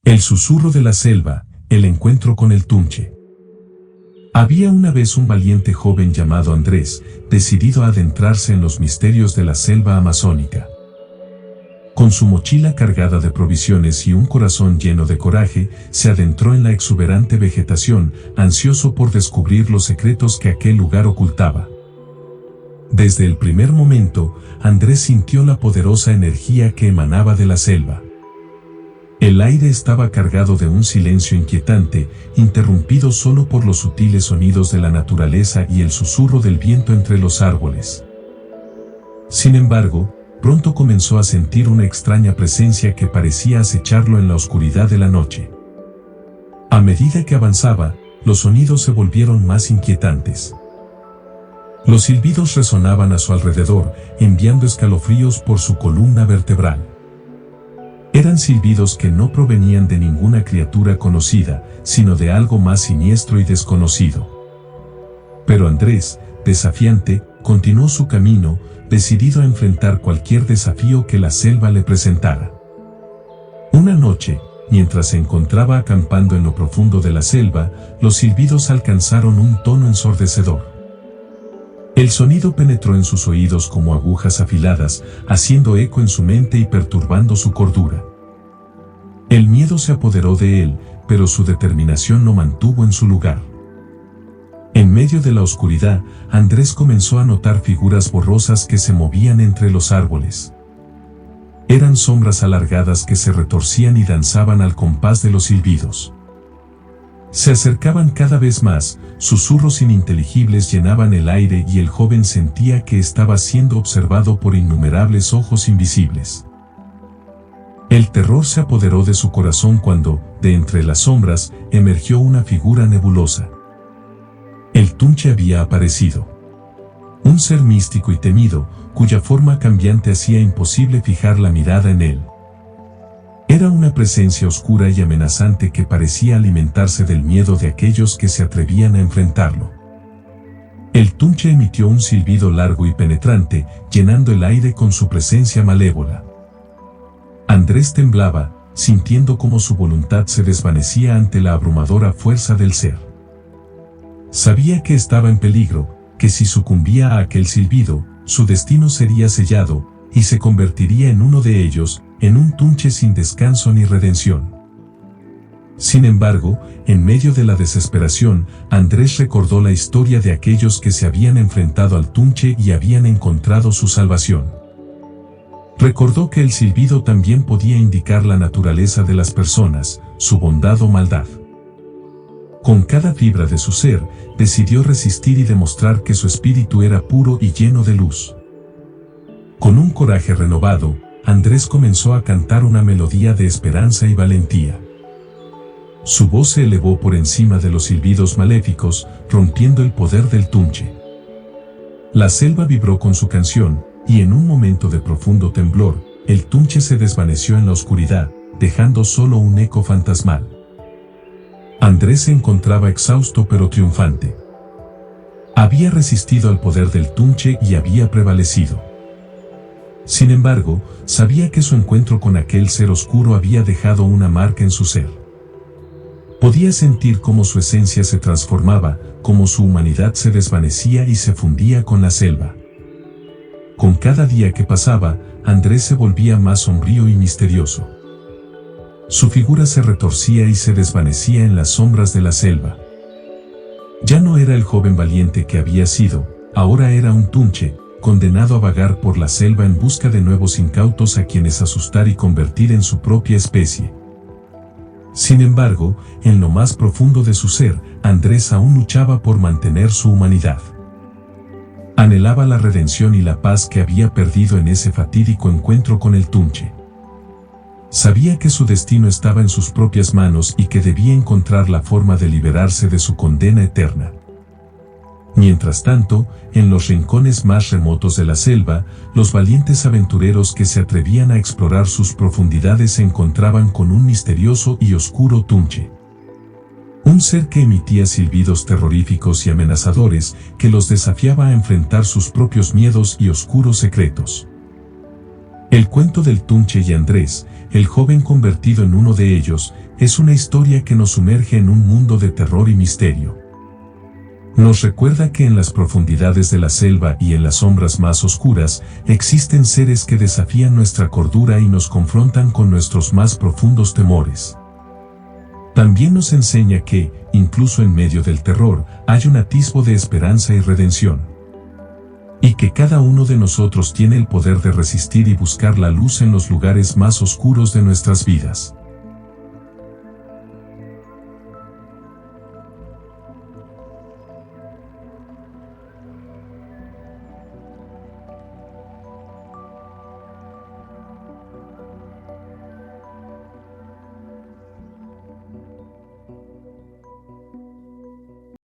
El susurro de la selva, el encuentro con el Tunche. Había una vez un valiente joven llamado Andrés, decidido a adentrarse en los misterios de la selva amazónica. Con su mochila cargada de provisiones y un corazón lleno de coraje, se adentró en la exuberante vegetación, ansioso por descubrir los secretos que aquel lugar ocultaba. Desde el primer momento, Andrés sintió la poderosa energía que emanaba de la selva. El aire estaba cargado de un silencio inquietante, interrumpido solo por los sutiles sonidos de la naturaleza y el susurro del viento entre los árboles. Sin embargo, pronto comenzó a sentir una extraña presencia que parecía acecharlo en la oscuridad de la noche. A medida que avanzaba, los sonidos se volvieron más inquietantes. Los silbidos resonaban a su alrededor, enviando escalofríos por su columna vertebral. Eran silbidos que no provenían de ninguna criatura conocida, sino de algo más siniestro y desconocido. Pero Andrés, desafiante, continuó su camino, decidido a enfrentar cualquier desafío que la selva le presentara. Una noche, mientras se encontraba acampando en lo profundo de la selva, los silbidos alcanzaron un tono ensordecedor. El sonido penetró en sus oídos como agujas afiladas, haciendo eco en su mente y perturbando su cordura. El miedo se apoderó de él, pero su determinación lo mantuvo en su lugar. En medio de la oscuridad, Andrés comenzó a notar figuras borrosas que se movían entre los árboles. Eran sombras alargadas que se retorcían y danzaban al compás de los silbidos. Se acercaban cada vez más, susurros ininteligibles llenaban el aire y el joven sentía que estaba siendo observado por innumerables ojos invisibles. El terror se apoderó de su corazón cuando, de entre las sombras, emergió una figura nebulosa. El Tunche había aparecido. Un ser místico y temido, cuya forma cambiante hacía imposible fijar la mirada en él. Era una presencia oscura y amenazante que parecía alimentarse del miedo de aquellos que se atrevían a enfrentarlo. El Tunche emitió un silbido largo y penetrante, llenando el aire con su presencia malévola. Andrés temblaba, sintiendo cómo su voluntad se desvanecía ante la abrumadora fuerza del ser. Sabía que estaba en peligro, que si sucumbía a aquel silbido, su destino sería sellado, y se convertiría en uno de ellos, en un Tunche sin descanso ni redención. Sin embargo, en medio de la desesperación, Andrés recordó la historia de aquellos que se habían enfrentado al Tunche y habían encontrado su salvación. Recordó que el silbido también podía indicar la naturaleza de las personas, su bondad o maldad. Con cada fibra de su ser, decidió resistir y demostrar que su espíritu era puro y lleno de luz. Con un coraje renovado, Andrés comenzó a cantar una melodía de esperanza y valentía. Su voz se elevó por encima de los silbidos maléficos, rompiendo el poder del Tunche. La selva vibró con su canción, y en un momento de profundo temblor, el Tunche se desvaneció en la oscuridad, dejando solo un eco fantasmal. Andrés se encontraba exhausto pero triunfante. Había resistido al poder del Tunche y había prevalecido. Sin embargo, sabía que su encuentro con aquel ser oscuro había dejado una marca en su ser. Podía sentir cómo su esencia se transformaba, cómo su humanidad se desvanecía y se fundía con la selva. Con cada día que pasaba, Andrés se volvía más sombrío y misterioso. Su figura se retorcía y se desvanecía en las sombras de la selva. Ya no era el joven valiente que había sido, ahora era un Tunche, condenado a vagar por la selva en busca de nuevos incautos a quienes asustar y convertir en su propia especie. Sin embargo, en lo más profundo de su ser, Andrés aún luchaba por mantener su humanidad. Anhelaba la redención y la paz que había perdido en ese fatídico encuentro con el Tunche. Sabía que su destino estaba en sus propias manos y que debía encontrar la forma de liberarse de su condena eterna. Mientras tanto, en los rincones más remotos de la selva, los valientes aventureros que se atrevían a explorar sus profundidades se encontraban con un misterioso y oscuro Tunche. Un ser que emitía silbidos terroríficos y amenazadores que los desafiaba a enfrentar sus propios miedos y oscuros secretos. El cuento del Tunche y Andrés, el joven convertido en uno de ellos, es una historia que nos sumerge en un mundo de terror y misterio. Nos recuerda que en las profundidades de la selva y en las sombras más oscuras existen seres que desafían nuestra cordura y nos confrontan con nuestros más profundos temores. También nos enseña que, incluso en medio del terror, hay un atisbo de esperanza y redención. Y que cada uno de nosotros tiene el poder de resistir y buscar la luz en los lugares más oscuros de nuestras vidas.